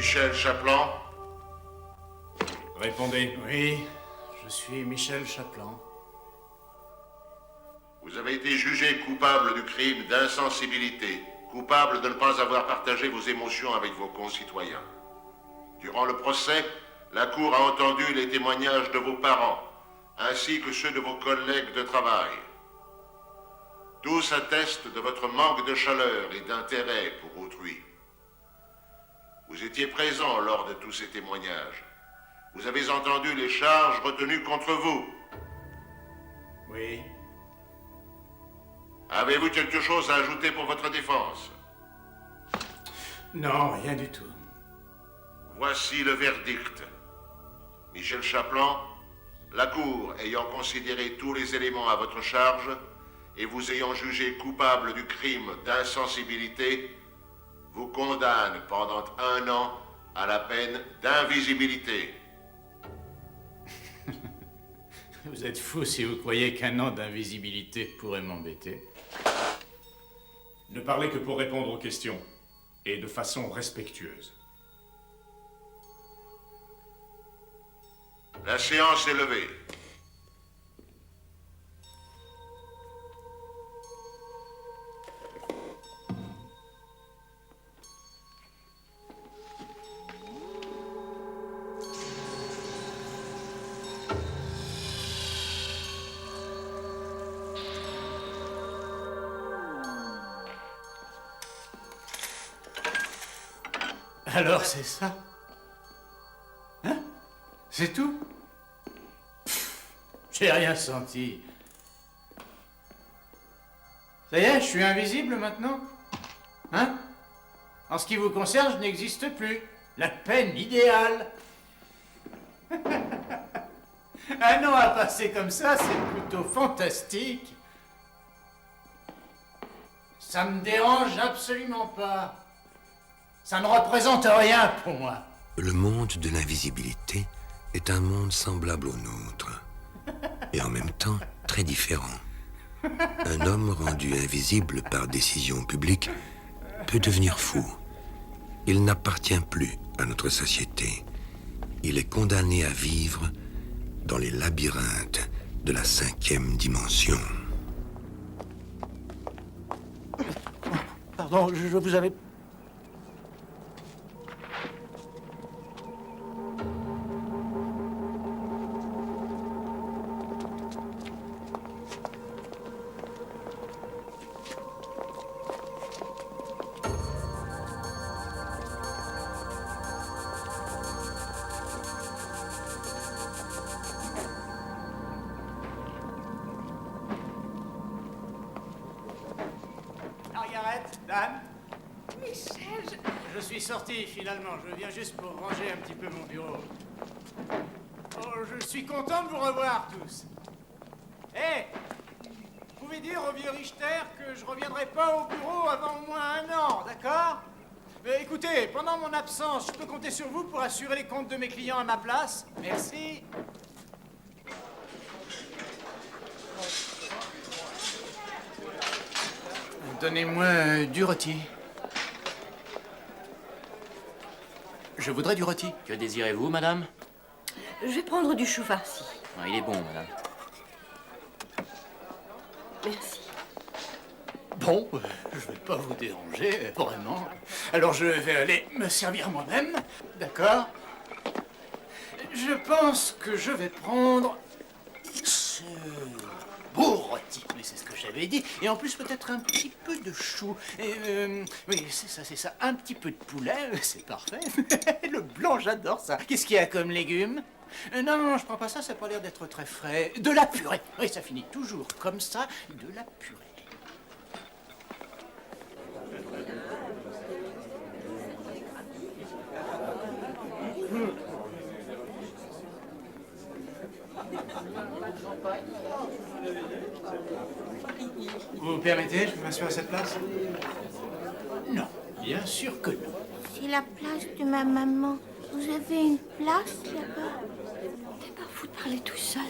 Michel Chaplan? Répondez. Oui, je suis Michel Chaplan. Vous avez été jugé coupable du crime d'insensibilité, coupable de ne pas avoir partagé vos émotions avec vos concitoyens. Durant le procès, la Cour a entendu les témoignages de vos parents, ainsi que ceux de vos collègues de travail. Tous attestent de votre manque de chaleur et d'intérêt pour autrui. Vous étiez présent lors de tous ces témoignages. Vous avez entendu les charges retenues contre vous. Oui. Avez-vous quelque chose à ajouter pour votre défense? Non, rien du tout. Voici le verdict. Michel Chaplan, la Cour ayant considéré tous les éléments à votre charge et vous ayant jugé coupable du crime d'insensibilité, vous condamne pendant 1 an à la peine d'invisibilité. Vous êtes fou si vous croyez qu'1 an d'invisibilité pourrait m'embêter. Ne parlez que pour répondre aux questions, et de façon respectueuse. La séance est levée. Alors c'est ça? Hein? C'est tout? J'ai rien senti. Ça y est, je suis invisible maintenant? Hein? En ce qui vous concerne, je n'existe plus. La peine idéale. 1 an à passer comme ça, c'est plutôt fantastique. Ça me dérange absolument pas. Ça ne représente rien pour moi. Le monde de l'invisibilité est un monde semblable au nôtre, et en même temps très différent. Un homme rendu invisible par décision publique peut devenir fou. Il n'appartient plus à notre société. Il est condamné à vivre dans les labyrinthes de la 5e dimension. Pardon, je vous avais... Margaret, Dan. Michel, Je suis sorti finalement, je viens juste pour ranger un petit peu mon bureau. Oh, je suis content de vous revoir tous. Hé, vous pouvez dire au vieux Richter que je reviendrai pas au bureau avant au moins 1 an, d'accord? Mais écoutez, pendant mon absence, je peux compter sur vous pour assurer les comptes de mes clients à ma place? Merci. Donnez-moi du rôti. Je voudrais du rôti. Que désirez-vous, madame? je vais prendre du chou farci. Ah, il est bon, madame. Merci. Bon, je vais pas vous déranger, vraiment. Alors je vais aller me servir moi-même, d'accord? Je pense que je vais prendre ce beau rôti. Mais c'est ce que j'avais dit. Et en plus, peut-être un petit peu de chou. Et oui, c'est ça. Un petit peu de poulet, c'est parfait. Le blanc, j'adore ça. Qu'est-ce qu'il y a comme légumes? Non, je prends pas ça, ça n'a pas l'air d'être très frais. De la purée. Oui, ça finit toujours comme ça, de la purée. Vous permettez, je m'assois à cette place? Non, bien sûr que non. C'est la place de ma maman. Vous avez une place là-bas? T'es pas fou de parler tout seul.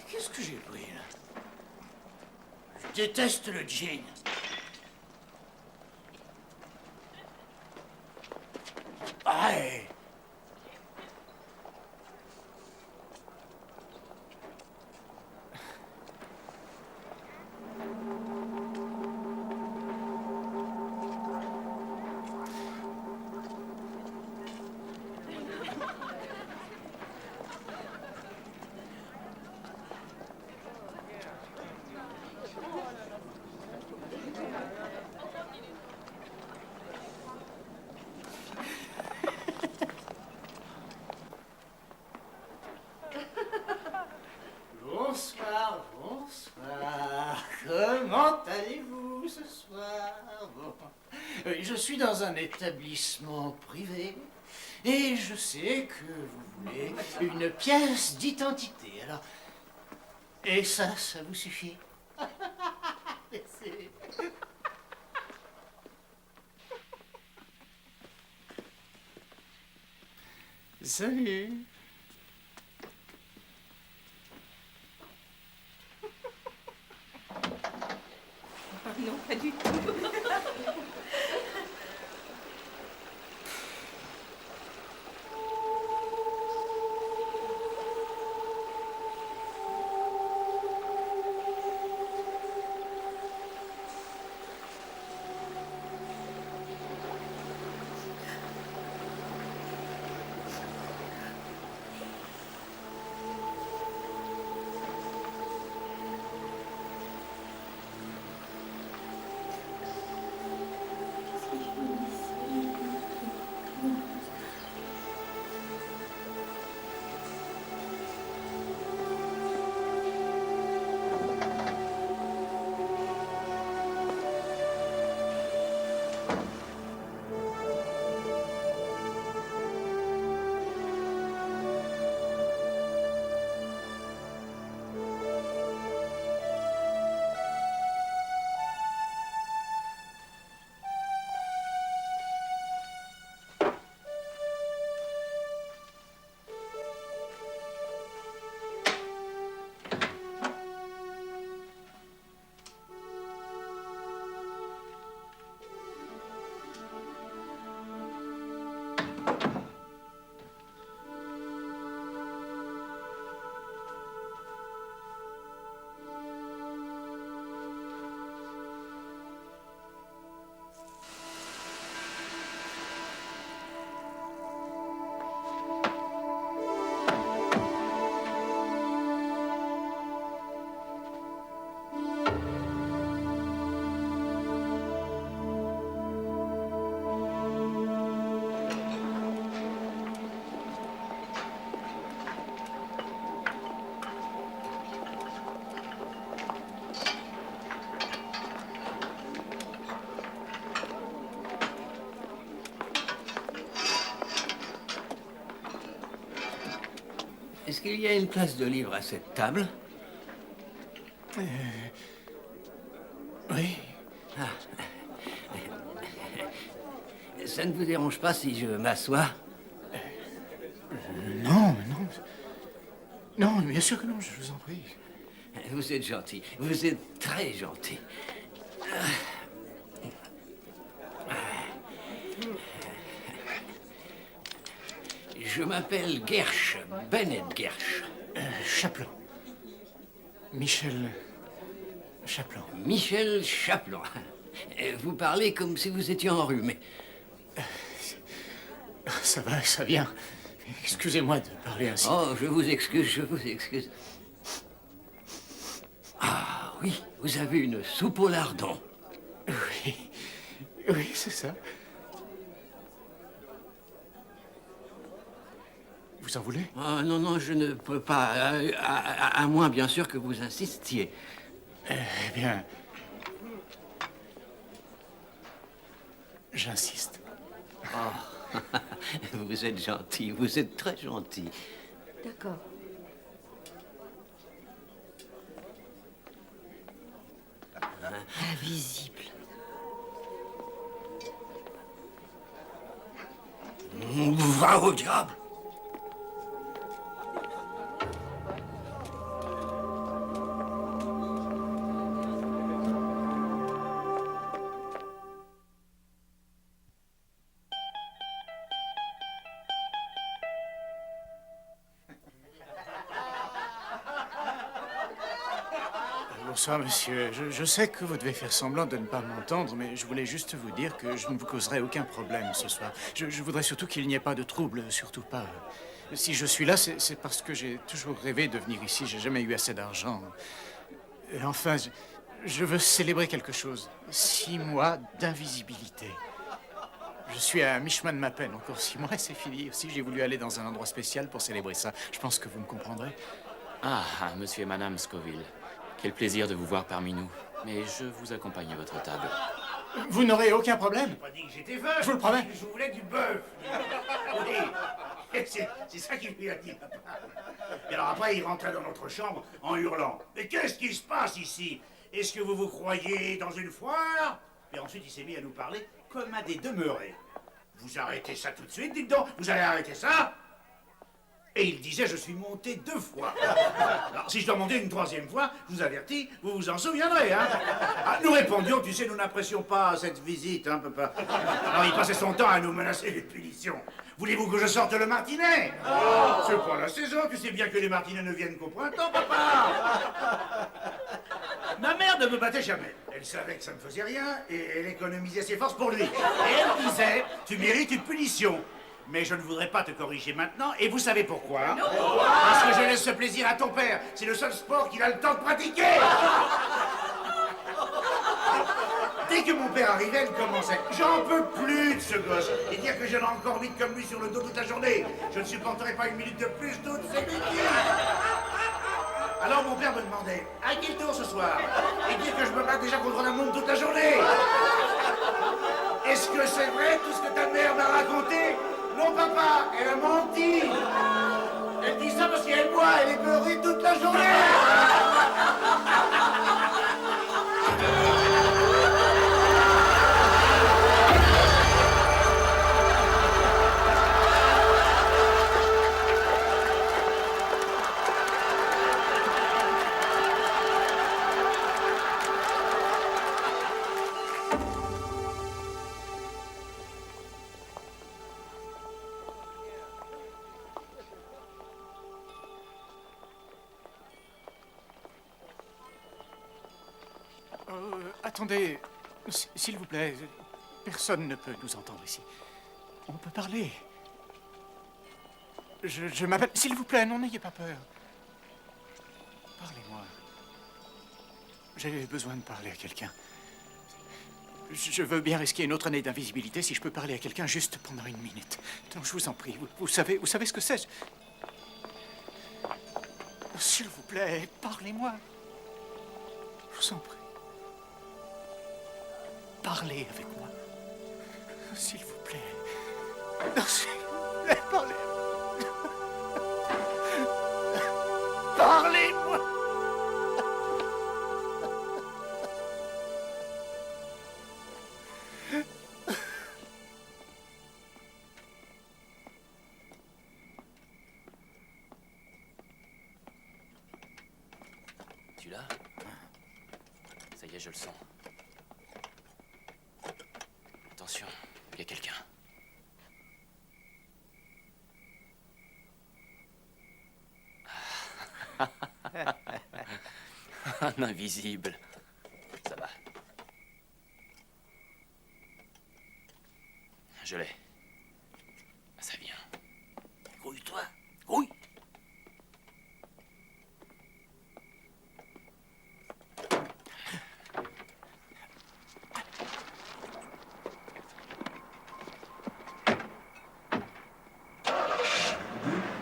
Qu'est-ce que j'ai pris là? Je déteste le gin. Aïe! Bonsoir, bonsoir. Comment allez-vous ce soir? Bon. Je suis dans un établissement privé et je sais que vous voulez une pièce d'identité. Alors, et ça vous suffit? Merci. Salut. Non, pas du tout. Est-ce qu'il y a une place de libre à cette table? Oui. Ah. Ça ne vous dérange pas si je m'assois? Non, non. Non, bien sûr que non, je vous en prie. Vous êtes gentil. Vous êtes très gentil. Je m'appelle Gersh, Bennett Gersh. Chapelain. Michel Chapelain. Michel Chapelain. Vous parlez comme si vous étiez enrhumé. Ça va, ça vient. Excusez-moi de parler ainsi. Oh, je vous excuse, je vous excuse. Ah oui, vous avez une soupe au lardon. Oui, oui, c'est ça. Vous en voulez? Ah non, non, je ne peux pas, à moins bien sûr que vous insistiez. Eh bien... J'insiste. Oh, vous êtes gentil, vous êtes très gentil. D'accord. Invisible. Va au diable! Bonsoir, monsieur. Je sais que vous devez faire semblant de ne pas m'entendre, mais je voulais juste vous dire que je ne vous causerai aucun problème ce soir. Je voudrais surtout qu'il n'y ait pas de trouble, surtout pas. Si je suis là, c'est parce que j'ai toujours rêvé de venir ici. J'ai jamais eu assez d'argent. Enfin, je veux célébrer quelque chose. 6 mois d'invisibilité. Je suis à mi-chemin de ma peine. Encore 6 mois et c'est fini. Aussi, j'ai voulu aller dans un endroit spécial pour célébrer ça. Je pense que vous me comprendrez. Ah, monsieur et madame Scoville. Quel plaisir de vous voir parmi nous. Mais je vous accompagne à votre table. Vous n'aurez aucun problème. J'ai pas dit que j'étais veuf. Je vous le promets. Je voulais du bœuf. Oui. C'est ça qu'il lui a dit, papa. Et alors après, il rentrait dans notre chambre en hurlant. Mais qu'est-ce qui se passe ici? Est-ce que vous vous croyez dans une foire? Et ensuite, il s'est mis à nous parler comme à des demeurés. Vous arrêtez ça tout de suite, dites donc. Vous allez arrêter ça? Et il disait, je suis monté 2 fois. Alors, si je dois monter une 3e fois, je vous avertis, vous vous en souviendrez, hein. Ah, nous répondions, tu sais, nous n'apprécions pas cette visite, hein, papa. Alors, il passait son temps à nous menacer de punitions. Voulez-vous que je sorte le martinet? C'est pas la saison, tu sais bien que les martinets ne viennent qu'au printemps, papa. Ma mère ne me battait jamais. Elle savait que ça ne faisait rien et elle économisait ses forces pour lui. Et elle disait, tu mérites une punition. Mais je ne voudrais pas te corriger maintenant, et vous savez pourquoi? Parce que je laisse ce plaisir à ton père. C'est le seul sport qu'il a le temps de pratiquer. Dès que mon père arrivait, elle commençait. J'en peux plus de ce gosse. Et dire que j'en ai encore 8 comme lui sur le dos toute la journée. Je ne supporterai pas une minute de plus toutes ces bêtises. Alors mon père me demandait, à quel tour ce soir? Et dire que je me bats déjà contre la montre toute la journée. Est-ce que c'est vrai tout ce que ta mère m'a raconté? Non, papa, elle a menti. Elle dit ça parce qu'elle boit, elle est beurrée toute la journée. Attendez, s'il vous plaît, personne ne peut nous entendre ici. On peut parler. Je m'appelle... S'il vous plaît, n'ayez pas peur. Parlez-moi. J'ai besoin de parler à quelqu'un. Je veux bien risquer une autre année d'invisibilité si je peux parler à quelqu'un juste pendant 1 minute. Donc, je vous en prie, vous savez ce que c'est? S'il vous plaît, parlez-moi. Je vous en prie. Parlez avec moi. S'il vous plaît. S'il vous plaît, parlez. Parlez-moi. Tu l'as? Ça y est, je le sens. Attention, il y a quelqu'un. Un invisible. Ça va. Je l'ai. Ça vient. Grouille-toi. Grouille.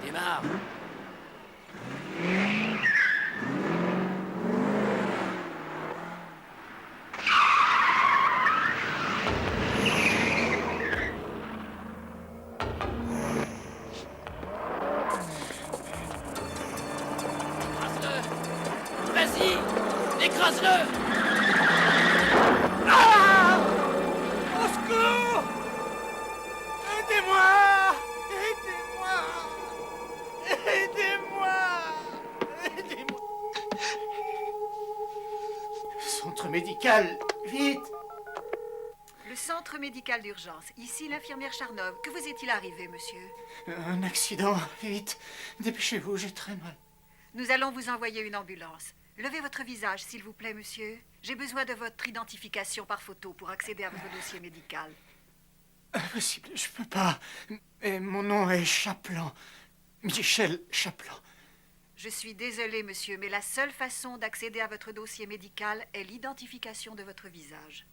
Démarre. Écrase-le. Vas-y, écrase-le. Au secours! Aidez-moi! Aidez-moi! Aidez-moi! Aidez-moi! Centre médical, vite! Le centre médical d'urgence. Ici l'infirmière Charnov. Que vous est-il arrivé, monsieur? Un accident, vite! Dépêchez-vous, j'ai très mal. Nous allons vous envoyer une ambulance. Levez votre visage, s'il vous plaît, monsieur. J'ai besoin de votre identification par photo pour accéder à votre dossier médical. Impossible, je peux pas. Et mon nom est Chaplan. Michel Chaplan. Je suis désolée, monsieur, mais la seule façon d'accéder à votre dossier médical est l'identification de votre visage.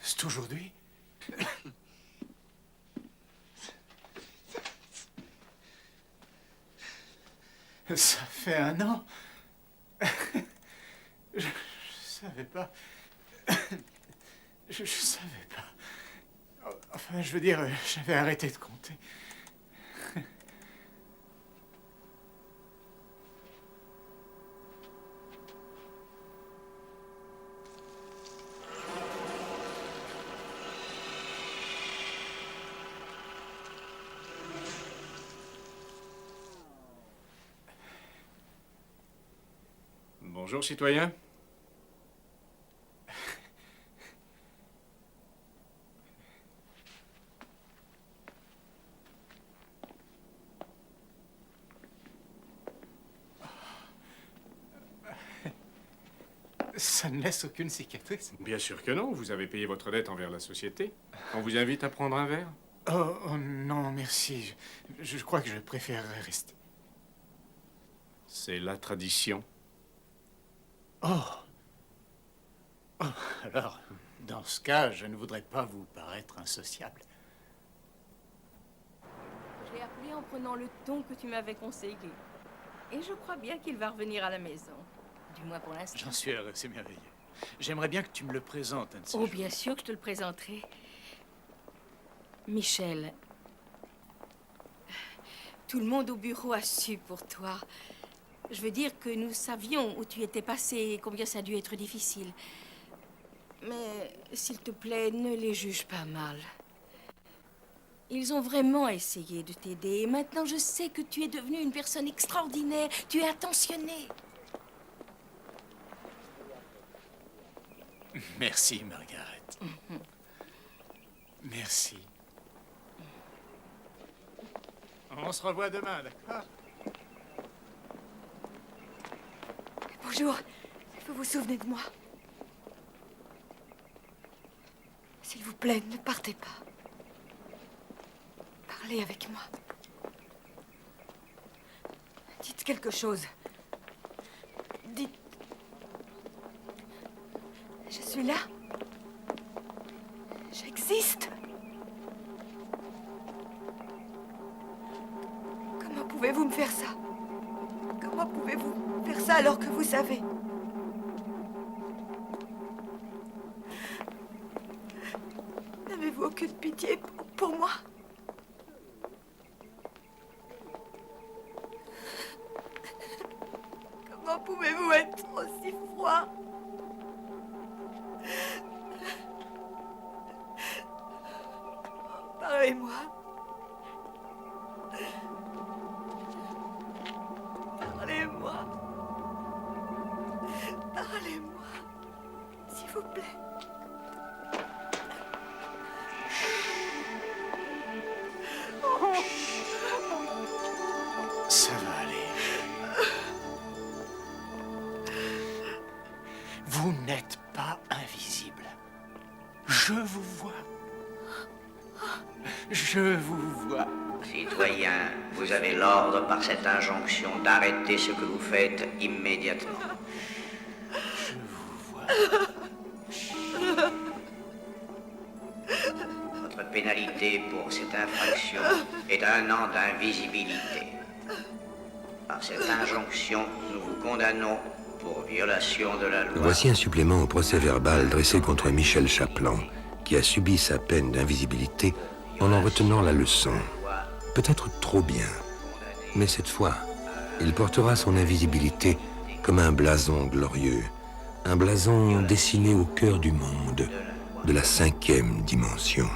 C'est aujourd'hui? Ça fait 1 an. Je savais pas. Je savais pas. Enfin, je veux dire, j'avais arrêté de compter. Bonjour, citoyen. Ça ne laisse aucune cicatrice. Bien sûr que non, vous avez payé votre dette envers la société. On vous invite à prendre un verre? Oh non, merci. Je crois que je préférerais rester. C'est la tradition. Oh. Oh, alors, dans ce cas, je ne voudrais pas vous paraître insociable. Je l'ai appelé en prenant le ton que tu m'avais conseillé. Et je crois bien qu'il va revenir à la maison. Du moins pour l'instant. J'en suis heureux, c'est merveilleux. J'aimerais bien que tu me le présentes un de ces Oh, jours. bien sûr que je te le présenterai. Michel, tout le monde au bureau a su pour toi. Je veux dire que nous savions où tu étais passé et combien ça a dû être difficile. Mais, s'il te plaît, ne les juge pas mal. Ils ont vraiment essayé de t'aider. Et maintenant, je sais que tu es devenue une personne extraordinaire. Tu es attentionnée. Merci, Margaret. Merci. On se revoit demain, d'accord? Bonjour. Vous vous souvenez de moi? S'il vous plaît, ne partez pas. Parlez avec moi. Dites quelque chose. Dites... Je suis là. J'existe. Comment pouvez-vous me faire ça? Comment pouvez-vous faire ça alors que vous savez? N'avez-vous aucune pitié pour moi? Comment pouvez-vous être aussi froid? Parlez-moi. Parlez-moi. Parlez-moi. S'il vous plaît. Ça va aller. Vous n'êtes pas invisible. Je vous vois. Je vous vois. Citoyens, vous avez l'ordre par cette injonction d'arrêter ce que vous faites immédiatement. Je vous vois. Votre pénalité pour cette infraction est d'1 an d'invisibilité. Par cette injonction, nous vous condamnons pour violation de la loi. Voici un supplément au procès-verbal dressé contre Michel Chaplan, qui a subi sa peine d'invisibilité en retenant la leçon. Peut-être trop bien, mais cette fois, il portera son invisibilité comme un blason glorieux, un blason dessiné au cœur du monde, de la 5e dimension.